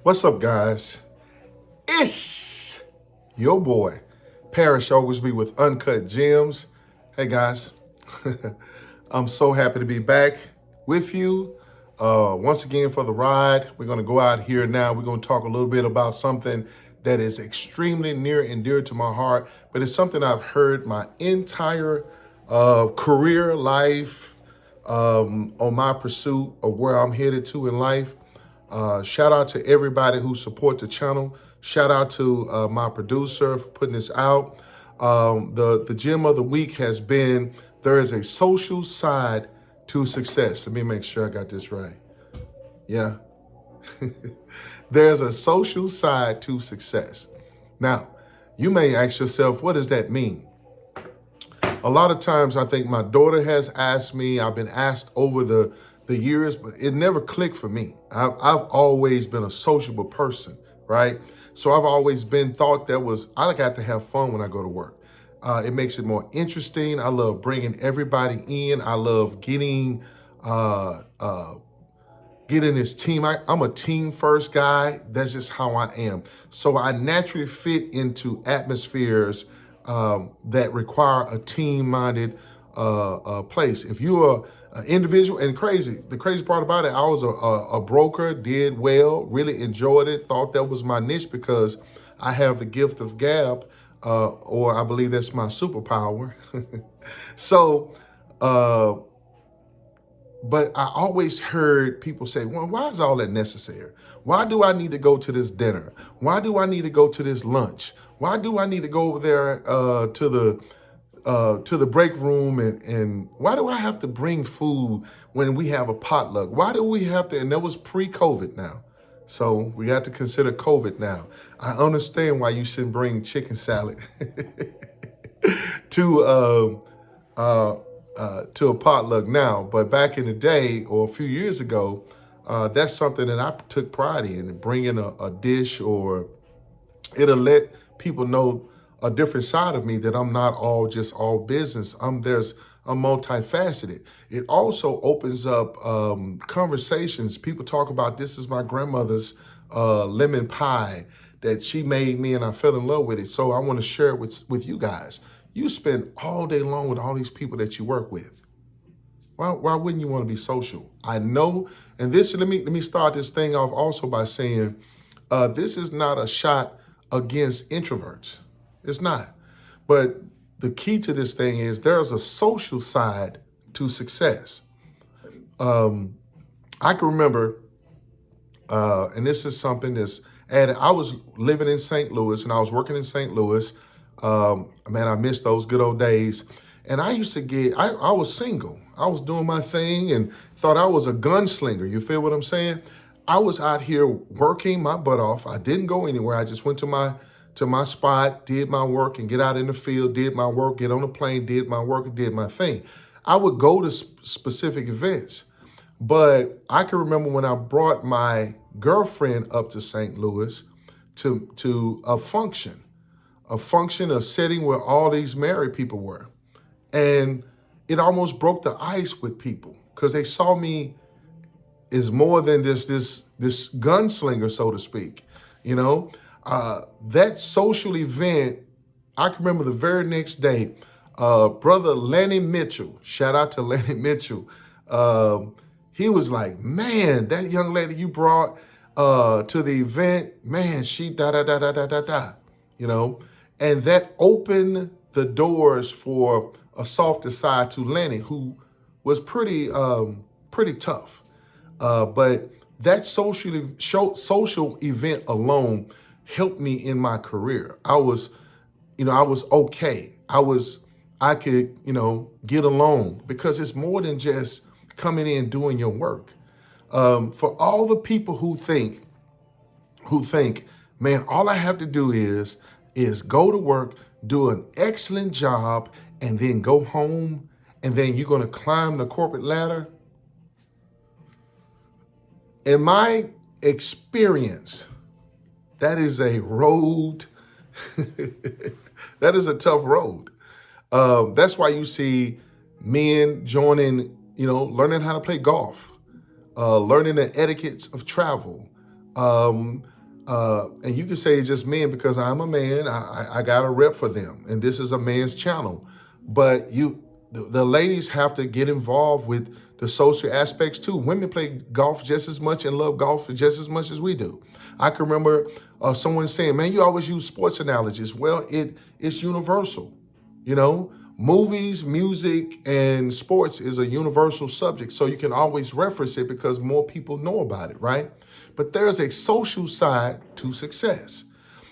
What's up, guys? It's your boy, Parrish Oglesby with Uncut Gems. Hey, guys. I'm so happy to be back with you once again for the ride. We're going to go out here now. We're going to talk a little bit about something that is extremely near and dear to my heart, but it's something I've heard my entire career life on my pursuit of where I'm headed to in life. Shout out to everybody who support the channel. Shout out to my producer for putting this out. The gem of the week has been there is a social side to success. Let me make sure I got this right. Yeah. There's a social side to success. Now, you may ask yourself, what does that mean? A lot of times I think my daughter has asked me, I've been asked over the years, but it never clicked for me. I've always been a sociable person, right? So I've always been thought I got to have fun when I go to work. It makes it more interesting. I love bringing everybody in. I love getting this team. I'm a team first guy. That's just how I am. So I naturally fit into atmospheres that require a team-minded place. If you're an individual, and the crazy part about it, I was a broker, did well, really enjoyed it, thought that was my niche because I have the gift of gab, or I believe that's my superpower. So, but I always heard people say, well, why is all that necessary? Why do I need to go to this dinner? Why do I need to go to this lunch? Why do I need to go over there to the break room and why do I have to bring food when we have a potluck? Why do we have to? And that was pre-COVID now. So we got to consider COVID now. I understand why you shouldn't bring chicken salad to to a potluck now, but back in the day or a few years ago, that's something that I took pride in, bringing a dish, or it'll let people know a different side of me, that I'm not all business. I'm multifaceted. It also opens up conversations. People talk about, this is my grandmother's lemon pie that she made me and I fell in love with it. So I want to share it with you guys. You spend all day long with all these people that you work with. Why wouldn't you want to be social? I know, and let me start this thing off also by saying, this is not a shot against introverts. It's not. But the key to this thing is there's a social side to success. I can remember, and this is something that's added. I was living in St. Louis and I was working in St. Louis. Man, I miss those good old days. And I used to I was single. I was doing my thing and thought I was a gunslinger. You feel what I'm saying? I was out here working my butt off. I didn't go anywhere. I just went to my spot, did my work, and get out in the field, did my work, get on a plane, did my work, and did my thing. I would go to specific events, but I can remember when I brought my girlfriend up to St. Louis to a function, a setting where all these married people were. And it almost broke the ice with people because they saw me as more than this gunslinger, so to speak. You know, that social event, I can remember the very next day, brother Lanny Mitchell, shout out to Lanny Mitchell. He was like, man, that young lady you brought to the event, man, she da da da da da da da, you know, and that opened the doors for a softer side to Lenny, who was pretty tough. But that social event alone helped me in my career. I was okay. I could, get along because it's more than just coming in and doing your work. For all the people who think, man, all I have to do is go to work, do an excellent job, and then go home, and then you're going to climb the corporate ladder. In my experience, that is a road. That is a tough road. That's why you see men joining, learning how to play golf, learning the etiquettes of travel, And you can say it's just men because I'm a man. I got a rep for them, and this is a man's channel. But the ladies have to get involved with the social aspects too. Women play golf just as much and love golf just as much as we do. I can remember someone saying, "Man, you always use sports analogies." Well, it's universal. You know, movies, music, and sports is a universal subject, so you can always reference it because more people know about it, right? But there's a social side to success.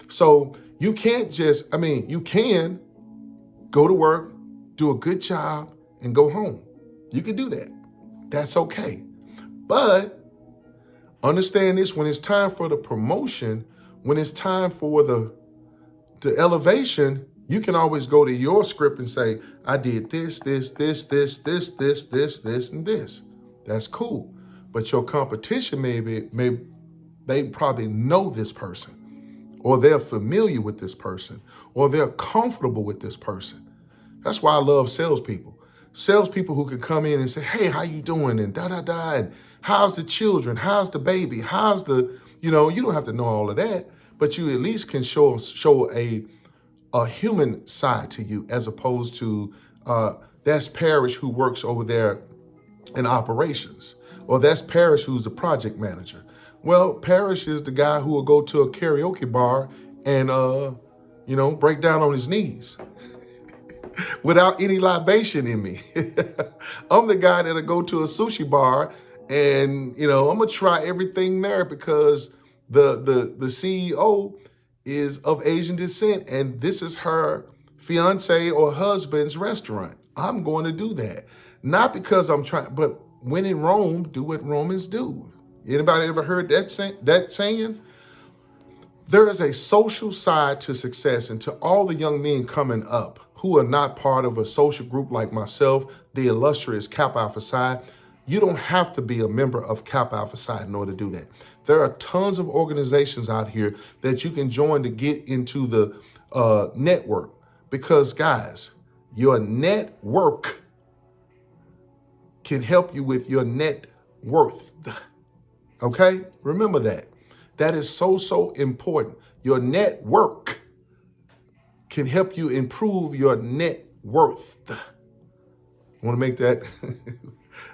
So you can't just, you can go to work, do a good job, and go home. You can do that. That's okay. But understand this, when it's time for the promotion, when it's time for the elevation, you can always go to your script and say, I did this, this, this, this, this, this, this, this, and this. That's cool. But your competition they probably know this person, or they're familiar with this person, or they're comfortable with this person. That's why I love salespeople. Salespeople who can come in and say, hey, how you doing? And da-da-da, and how's the children? How's the baby? How's the, you don't have to know all of that, but you at least can show a human side to you, as opposed to that's Parrish who works over there in operations, or that's Parrish who's the project manager. Well, Parrish is the guy who will go to a karaoke bar and break down on his knees without any libation in me. I'm the guy that'll go to a sushi bar and I'm gonna try everything there because the CEO is of Asian descent, and this is her fiance or husband's restaurant. I'm going to do that. Not because I'm trying, but when in Rome, do what Romans do. Anybody ever heard that saying? There is a social side to success, and to all the young men coming up who are not part of a social group like myself, the illustrious Kappa Alpha Psi, you don't have to be a member of Kappa Alpha Psi in order to do that. There are tons of organizations out here that you can join to get into the network. Because guys, your network can help you with your net worth. Okay? Remember that. That is so important. Your network can help you improve your net worth. I want to make that,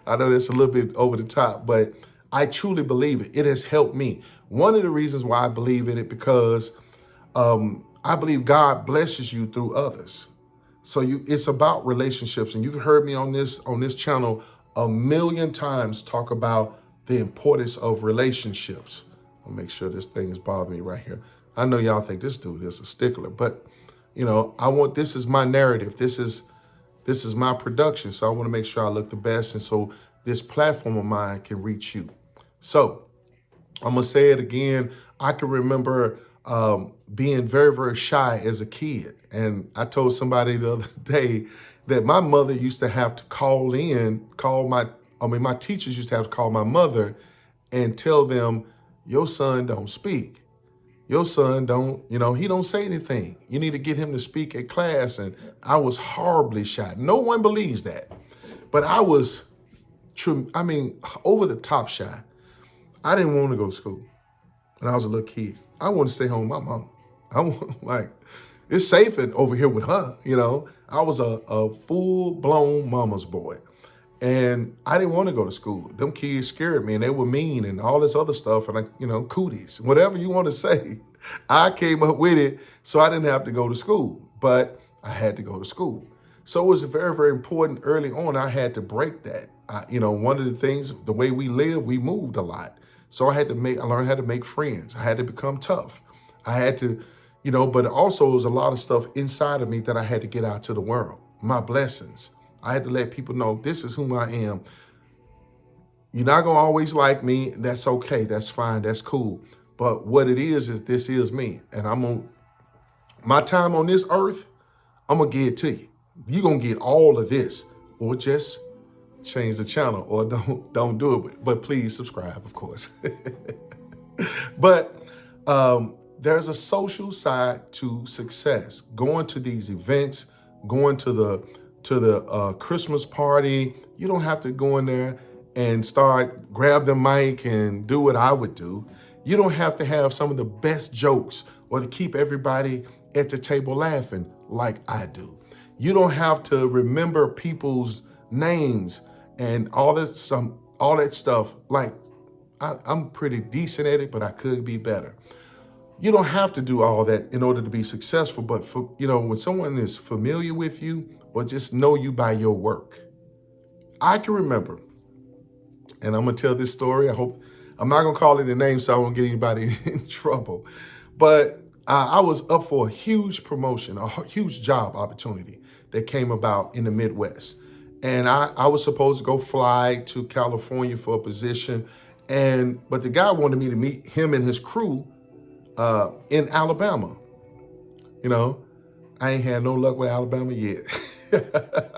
I know that's a little bit over the top, but I truly believe it. It has helped me. One of the reasons why I believe in it, because I believe God blesses you through others. So it's about relationships. And you've heard me on this channel a million times talk about the importance of relationships. I'll make sure this thing is bothering me right here. I know y'all think this dude is a stickler, but this is my narrative. This is my production. So I want to make sure I look the best. And so this platform of mine can reach you. So I'm going to say it again. I can remember being very, very shy as a kid. And I told somebody the other day that my mother used to have to my teachers used to have to call my mother and tell them, your son don't speak. Your son he don't say anything. You need to get him to speak at class. And I was horribly shy. No one believes that. But I was, over the top shy. I didn't want to go to school when I was a little kid. I wanted to stay home with my mom. It's safe over here with her, I was a full-blown mama's boy. And I didn't want to go to school. Them kids scared me, and they were mean and all this other stuff, and cooties, whatever you want to say. I came up with it so I didn't have to go to school, but I had to go to school. So it was very, very important early on. I had to break that. One of the things, the way we live, we moved a lot. So I learned how to make friends. I had to become tough. I had to, but also there was a lot of stuff inside of me that I had to get out to the world. My blessings. I had to let people know this is whom I am. You're not going to always like me. That's okay. That's fine. That's cool. But what it is this is me. And my time on this earth, I'm going to give it to you. You're going to get all of this, or just change the channel, or don't do it. But please subscribe, of course. But there's a social side to success. Going to these events, going to the Christmas party. You don't have to go in there and grab the mic and do what I would do. You don't have to have some of the best jokes or to keep everybody at the table laughing like I do. You don't have to remember people's names and all that stuff. Like I'm pretty decent at it, but I could be better. You don't have to do all that in order to be successful, but when someone is familiar with you or just know you by your work. I can remember, and I'm gonna tell this story. I'm not gonna call it a name so I won't get anybody in trouble. But I was up for a huge promotion, a huge job opportunity that came about in the Midwest. And I was supposed to go fly to California for a position. But the guy wanted me to meet him and his crew in Alabama. You know, I ain't had no luck with Alabama yet.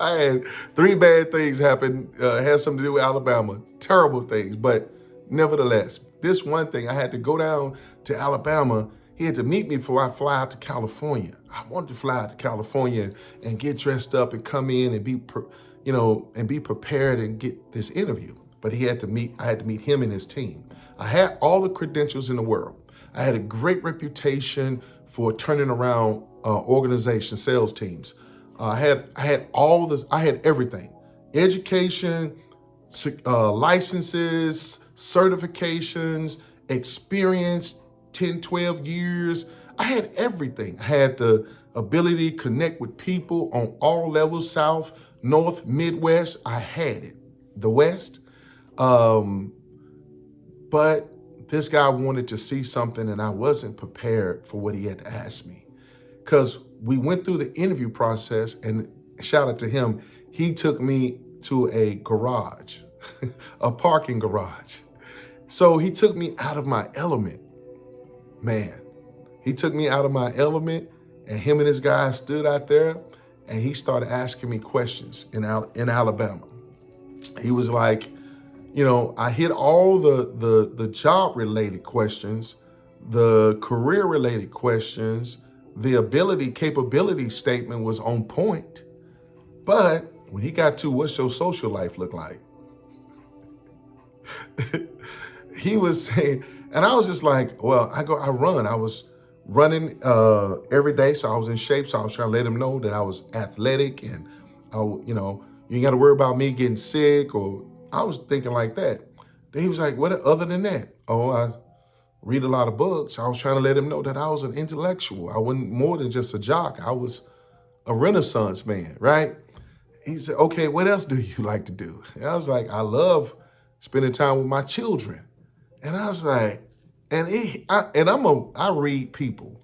I had 3 bad things happen, had something to do with Alabama, terrible things. But nevertheless, this one thing, I had to go down to Alabama. He had to meet me before I fly out to California. I wanted to fly out to California and get dressed up and come in and be prepared and get this interview. But I had to meet him and his team. I had all the credentials in the world. I had a great reputation for turning around organization sales teams. I had everything: education, licenses, certifications, experience, 10, 12 years. I had everything. I had the ability to connect with people on all levels, South, North, Midwest. I had it. The West. But this guy wanted to see something and I wasn't prepared for what he had to ask me. Because we went through the interview process, and shout out to him, he took me to a garage, a parking garage. So he took me out of my element. Man, he took me out of my element, and him and his guy stood out there and he started asking me questions in Alabama. He was like, I hit all the job related questions, the career related questions, the capability statement was on point. But when he got to what's your social life look like, he was saying, and I was just like, well, I run. I was running every day, so I was in shape. So I was trying to let him know that I was athletic, and you ain't got to worry about me getting sick, or I was thinking like that. Then he was like, what other than that? Oh, I read a lot of books. I was trying to let him know that I was an intellectual. I wasn't more than just a jock. I was a Renaissance man, right? He said, okay, what else do you like to do? And I was like, I love spending time with my children. And I was like, I read people.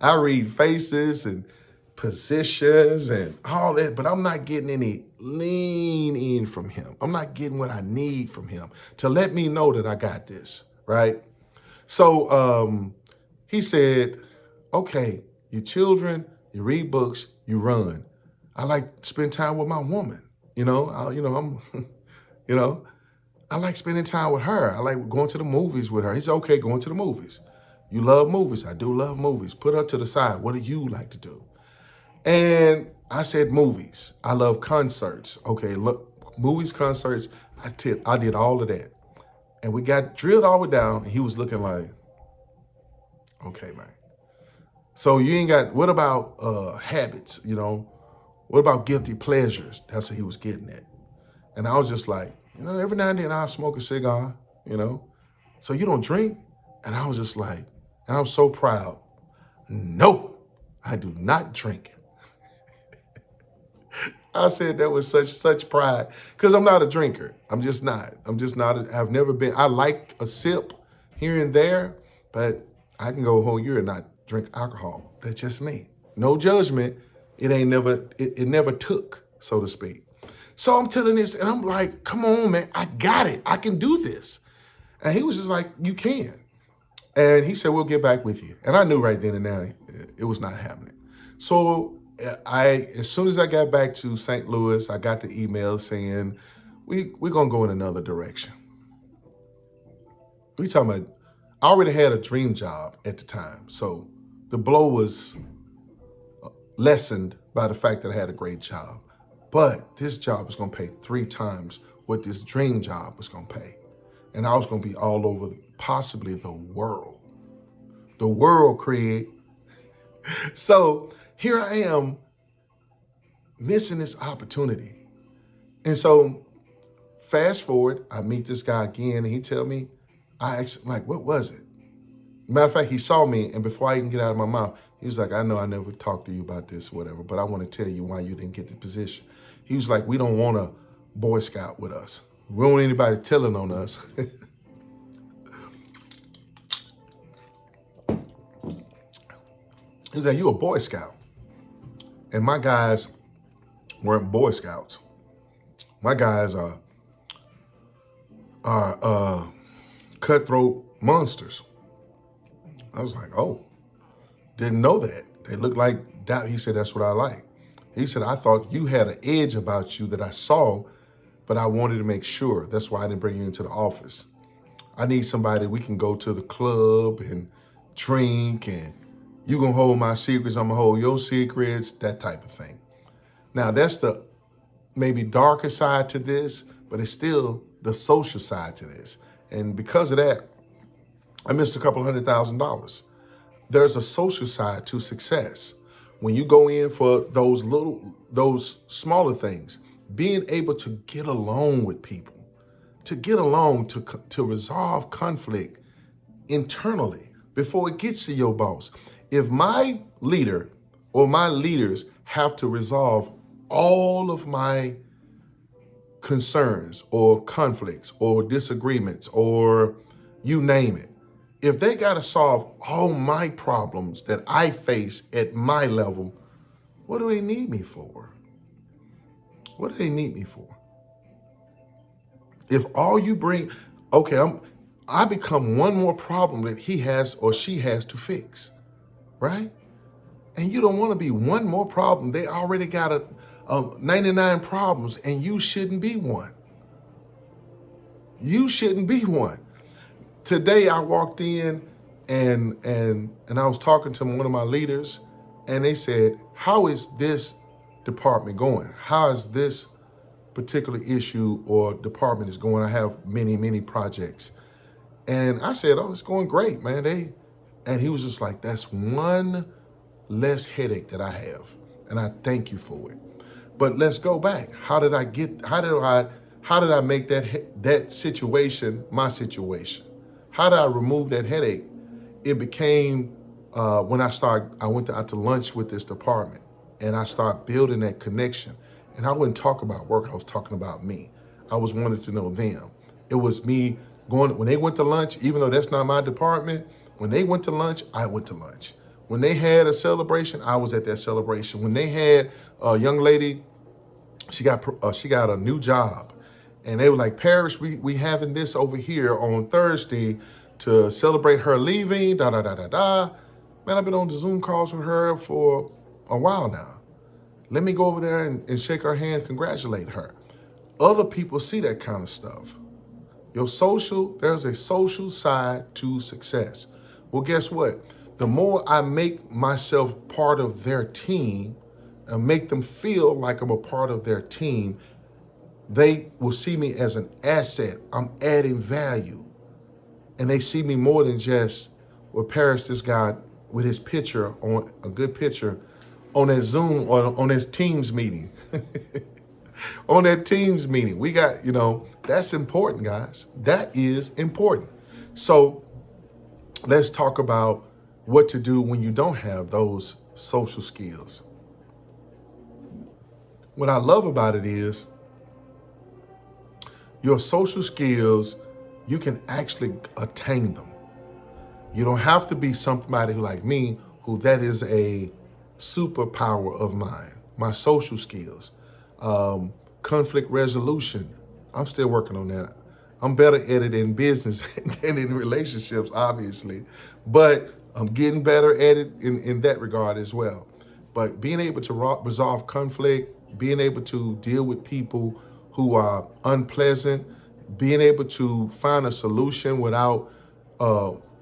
I read faces and positions and all that, but I'm not getting any lean in from him. I'm not getting what I need from him to let me know that I got this, right? So he said, okay, your children, you read books, you run. I like to spend time with my woman. I like spending time with her. I like going to the movies with her. He said, okay, going to the movies. You love movies. I do love movies. Put her to the side. What do you like to do? And I said, movies. I love concerts. Okay, look, movies, concerts. I did all of that. And we got drilled all the way down, and he was looking like, okay, man. So you ain't got, what about habits, What about guilty pleasures? That's what he was getting at. And I was just like, every now and then I'll smoke a cigar, So you don't drink? And I was just like, and I was so proud. No, I do not drink. I said that with such pride, because I'm not a drinker. I'm just not. I've never been. I like a sip here and there, but I can go a whole year and not drink alcohol. That's just me. No judgment. It never took, so to speak. So I'm telling this, and I'm like, come on, man, I got it. I can do this. And he was just like, you can. And he said, we'll get back with you. And I knew right then and there it was not happening. So as soon as I got back to St. Louis, I got the email saying, we're going to go in another direction. We talking about, I already had a dream job at the time. So the blow was lessened by the fact that I had a great job. But this job was going to pay 3 times what this dream job was going to pay. and I was going to be all over possibly the world. The world, Craig. So here I am missing this opportunity. And so fast forward, I meet this guy again, and he tell me, I asked him, like, what was it? Matter of fact, he saw me, and before I even get out of my mouth, he was like, I know I never talked to you about this, whatever, but I want to tell you why you didn't get the position. He was like, we don't want a Boy Scout with us. We don't want anybody telling on us. He was like, you a Boy Scout. And my guys weren't Boy Scouts. My guys are cutthroat monsters. I was like, oh, didn't know that. They look like that. He said, that's what I like. He said, I thought you had an edge about you that I saw, but I wanted to make sure. That's why I didn't bring you into the office. I need somebody we can go to the club and drink, and you gonna hold my secrets, I'm gonna hold your secrets, that type of thing. Now, that's the maybe darker side to this, but it's still the social side to this. And because of that, I missed a couple $100,000. There's a social side to success. When you go in for those smaller things, being able to get along with people, to resolve conflict internally before it gets to your boss. If my leader or my leaders have to resolve all of my concerns or conflicts or disagreements or you name it, if they got to solve all my problems that I face at my level, what do they need me for? What do they need me for? If all you bring, okay, I become one more problem that he has or she has to fix, right? And you don't want to be one more problem. They already got 99 problems, and you shouldn't be one. You shouldn't be one. Today I walked in and I was talking to one of my leaders, and they said, how is this department going? How is this particular issue or department is going? I have many, many projects. And I said, oh, it's going great, man. And he was just like, that's one less headache that I have. And I thank you for it. But let's go back. How did I make that situation my situation? How did I remove that headache? It became when I went out to lunch with this department, and I started building that connection. And I wouldn't talk about work, I was talking about me. I was wanting to know them. It was me going, when they went to lunch, even though that's not my department, when they went to lunch, I went to lunch. When they had a celebration, I was at that celebration. When they had a young lady, she got a new job, and they were like, Parrish, we having this over here on Thursday to celebrate her leaving, da da da da da. Man, I've been on the Zoom calls with her for a while now. Let me go over there and shake her hand, congratulate her. Other people see that kind of stuff. There's a social side to success. Well, guess what? The more I make myself part of their team and make them feel like I'm a part of their team, they will see me as an asset. I'm adding value. And they see me more than just, well, Parrish, this guy with his picture, on a good picture, on that Zoom or on his Teams meeting. On that Teams meeting. We got, that's important, guys. That is important. So let's talk about what to do when you don't have those social skills. What I love about it is your social skills, you can actually attain them. You don't have to be somebody like me, who that is a superpower of mine. My social skills, conflict resolution. I'm still working on that. I'm better at it in business than in relationships, obviously, but I'm getting better at it in that regard as well. But being able to resolve conflict, being able to deal with people who are unpleasant, being able to find a solution without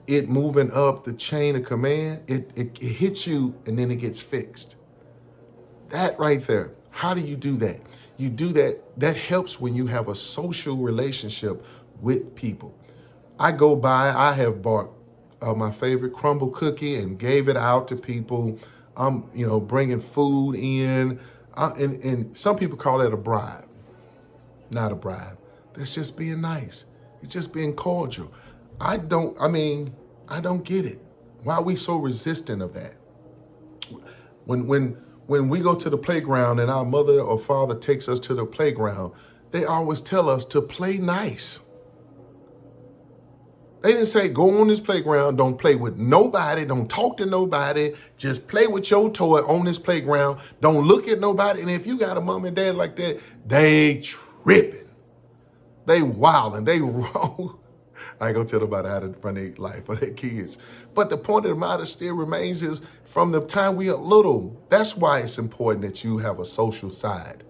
it moving up the chain of command, it hits you and then it gets fixed. That right there, how do you do that? You do that helps when you have a social relationship with people. I go by, I have bought my favorite crumble cookie and gave it out to people. I'm, bringing food in. And some people call that a bribe. Not a bribe. That's just being nice. It's just being cordial. I don't get it. Why are we so resistant of that? When we go to the playground and our mother or father takes us to the playground, they always tell us to play nice. They didn't say, go on this playground, don't play with nobody, don't talk to nobody, just play with your toy on this playground, don't look at nobody. And if you got a mom and dad like that, they tripping. They wilding, they wrong. I ain't gonna tell nobody how to run their life for their kids. But the point of the matter still remains is from the time we are little, that's why it's important that you have a social side.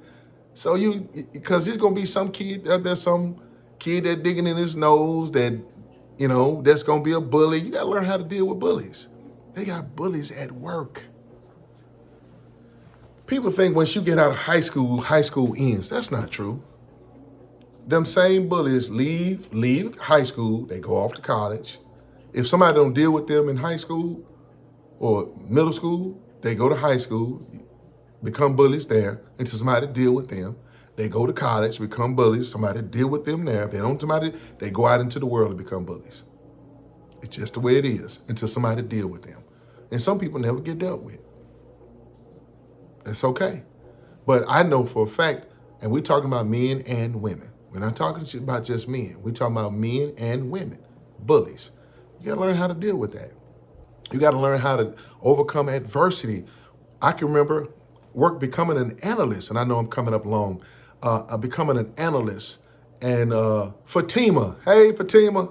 So because there's gonna be some kid, there's some kid that digging in his nose that, that's gonna be a bully. You gotta learn how to deal with bullies. They got bullies at work. People think once you get out of high school ends. That's not true. Them same bullies leave high school, they go off to college. If somebody don't deal with them in high school or middle school, they go to high school, become bullies there until somebody deal with them. They go to college, become bullies, somebody deal with them there. If they don't somebody, they go out into the world and become bullies. It's just the way it is until somebody deal with them. And some people never get dealt with. That's okay. But I know for a fact, and we're talking about men and women. We're not talking about just men. We're talking about men and women, bullies. You gotta learn how to deal with that. You gotta learn how to overcome adversity. I can remember becoming an analyst, and I know I'm coming up long, becoming an analyst. And Fatima, hey Fatima,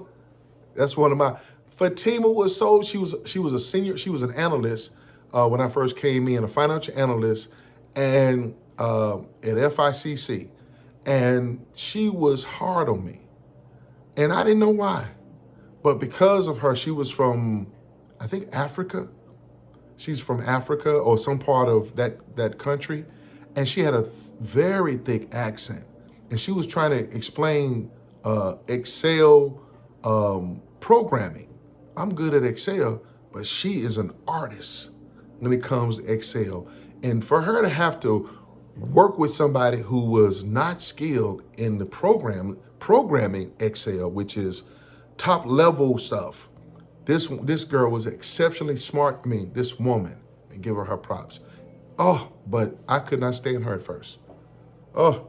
that's one of my, Fatima was she was a senior, she was an analyst when I first came in, a financial analyst, and at FICC. And she was hard on me. And I didn't know why. But because of her, she was from, I think, Africa. She's from Africa or some part of that country. And she had a very thick accent. And she was trying to explain Excel programming. I'm good at Excel, but she is an artist when it comes to Excel. And for her to have to work with somebody who was not skilled in the programming Excel, which is top level stuff. This girl was exceptionally smart. This woman, and give her props. Oh, but I could not stand her at first. Oh,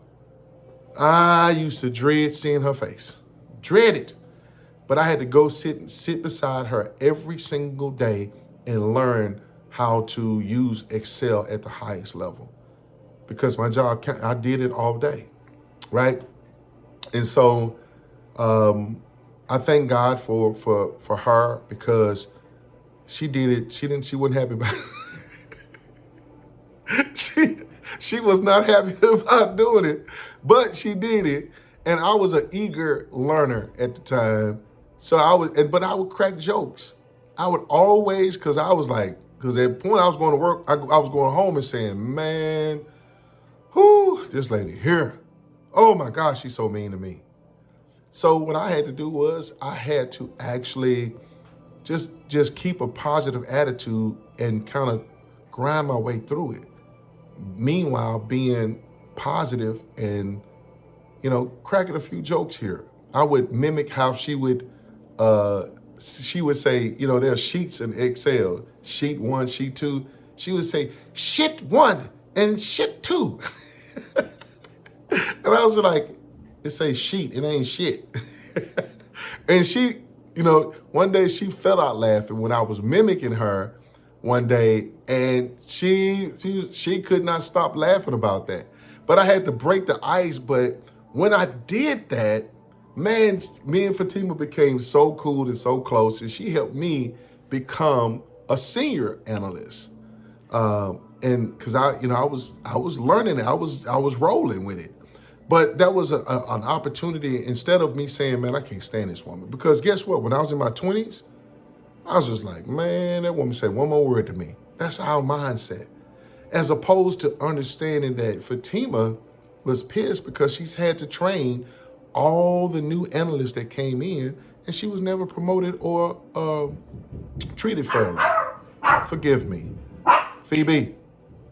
I used to dread seeing her face. Dread it. But I had to go sit beside her every single day and learn how to use Excel at the highest level. Because my job, I did it all day, right? And so I thank God for her because she did it. She wasn't happy about it. she was not happy about doing it, but she did it. And I was an eager learner at the time. So but I would crack jokes. I would always, because at the point I was going to work, I was going home and saying, man, whoo, this lady here. Oh my gosh, she's so mean to me. So what I had to do was I had to actually just keep a positive attitude and kind of grind my way through it. Meanwhile, being positive and, cracking a few jokes here. I would mimic how she would say, there are sheets in Excel, sheet 1, sheet 2. She would say, shit 1 and shit 2. And I was like, it say sheet, it ain't shit. And she, one day she fell out laughing when I was mimicking her one day, and she could not stop laughing about that. But I had to break the ice. But when I did that, man, me and Fatima became so cool and so close, and she helped me become a senior analyst. And because I was learning it, I was rolling with it. But that was an opportunity. Instead of me saying, man, I can't stand this woman. Because guess what? When I was in my 20s, I was just like, man, that woman said one more word to me. That's our mindset. As opposed to understanding that Fatima was pissed because she's had to train all the new analysts that came in, and she was never promoted or treated fairly. Forgive me. Phoebe,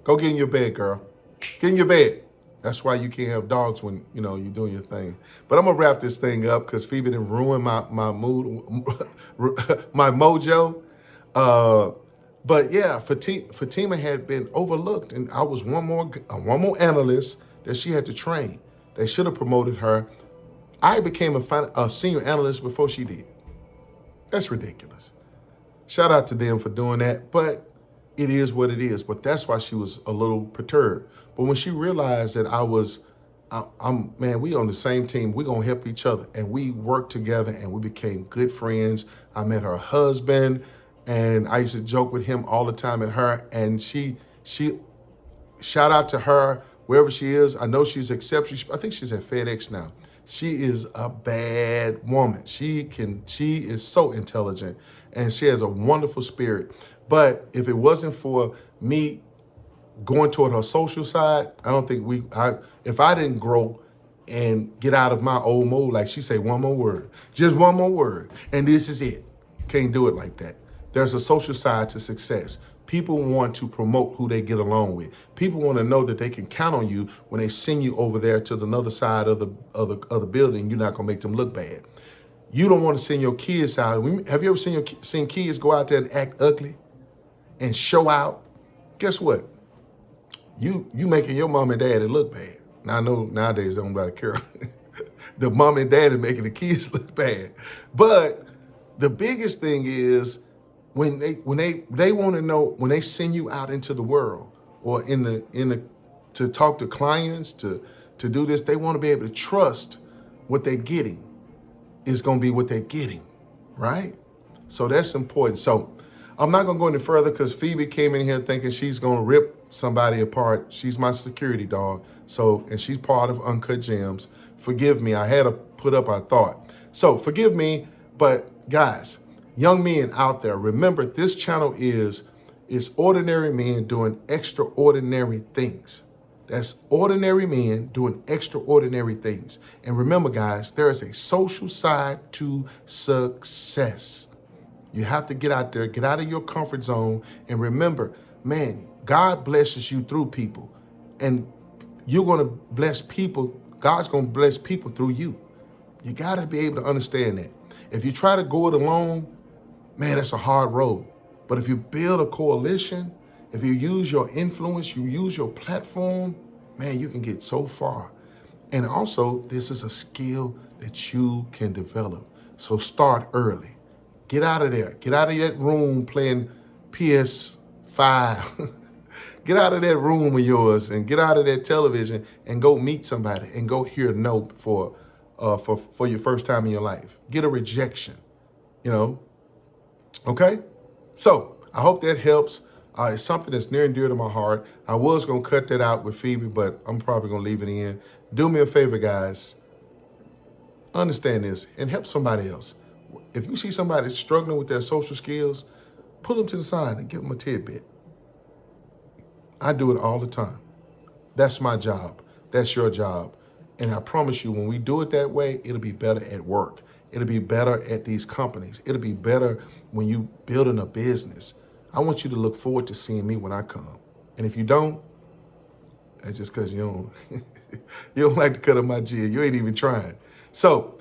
go get in your bed, girl. Get in your bed. That's why you can't have dogs when, you're doing your thing. But I'm going to wrap this thing up because Phoebe didn't ruin my mood, my mojo. But yeah, Fatima had been overlooked, and I was one more analyst that she had to train. They should have promoted her. I became a senior analyst before she did. That's ridiculous. Shout out to them for doing that, but it is what it is. But that's why she was a little perturbed. But when she realized that man, we on the same team, we gonna help each other. And we worked together and we became good friends. I met her husband and I used to joke with him all the time and her. And she shout out to her, wherever she is. I know she's exceptional. I think she's at FedEx now. She is a bad woman. She is so intelligent and she has a wonderful spirit. But if it wasn't for me going toward her social side, I don't think if I didn't grow and get out of my old mode, like she say, one more word, just one more word, and this is it. Can't do it like that. There's a social side to success. People want to promote who they get along with. People want to know that they can count on you when they send you over there to another side of the building. You're not gonna make them look bad. You don't want to send your kids out. Have you ever seen kids go out there and act ugly and show out? Guess what? You making your mom and daddy look bad. Now I know nowadays they don't nobody care. The mom and daddy making the kids look bad. But the biggest thing is when they want to know, when they send you out into the world or to talk to clients, to do this, they want to be able to trust what they're getting is going to be what they're getting, right? So that's important. So I'm not going to go any further because Phoebe came in here thinking she's going to rip somebody apart. She's my security dog. And she's part of Uncut Gems. Forgive me. I had to put up our thought. So forgive me. But guys, young men out there, remember this channel is ordinary men doing extraordinary things. That's ordinary men doing extraordinary things. And remember, guys, there is a social side to success. You have to get out there, get out of your comfort zone, and remember, man, God blesses you through people. And you're going to bless people. God's going to bless people through you. You got to be able to understand that. If you try to go it alone, man, that's a hard road. But if you build a coalition, if you use your influence, you use your platform, man, you can get so far. And also, this is a skill that you can develop. So start early. Get out of there. Get out of that room playing PS5. Get out of that room of yours and get out of that television and go meet somebody and go hear no for your first time in your life. Get a rejection, Okay? So I hope that helps. It's something that's near and dear to my heart. I was going to cut that out with Phoebe, but I'm probably going to leave it in. Do me a favor, guys. Understand this and help somebody else. If you see somebody struggling with their social skills, pull them to the side and give them a tidbit. I do it all the time. That's my job. That's your job. And I promise you, when we do it that way, it'll be better at work. It'll be better at these companies. It'll be better when you building a business. I want you to look forward to seeing me when I come. And if you don't, that's just because you don't like to cut up my jig. You ain't even trying. So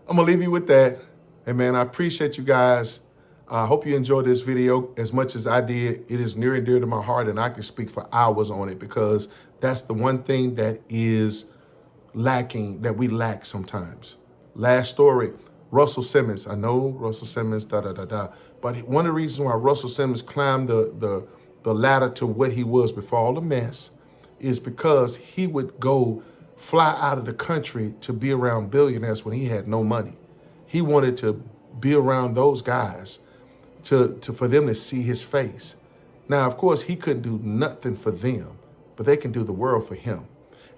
I'm going to leave you with that. And man, I appreciate you guys. I hope you enjoyed this video as much as I did. It is near and dear to my heart, and I can speak for hours on it because that's the one thing that is lacking, that we lack sometimes. Last story, Russell Simmons. I know Russell Simmons, But one of the reasons why Russell Simmons climbed the ladder to what he was before all the mess is because he would go fly out of the country to be around billionaires when he had no money. He wanted to be around those guys for them to see his face. Now, of course, he couldn't do nothing for them, but they can do the world for him.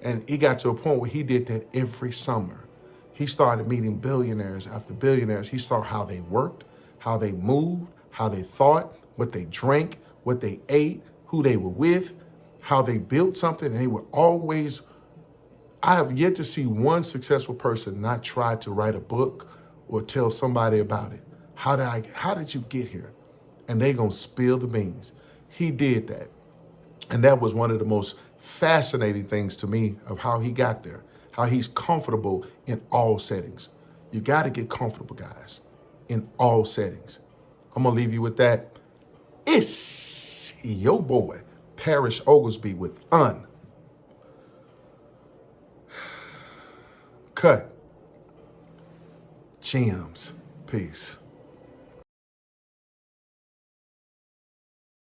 And he got to a point where he did that every summer. He started meeting billionaires after billionaires. He saw how they worked, how they moved, how they thought, what they drank, what they ate, who they were with, how they built something. And they were always, I have yet to see one successful person not try to write a book or tell somebody about it. How did you get here? And they gonna spill the beans. He did that. And that was one of the most fascinating things to me of how he got there, how he's comfortable in all settings. You got to get comfortable, guys, in all settings. I'm going to leave you with that. It's your boy, Parrish Oglesby with Uncut Gems. Peace.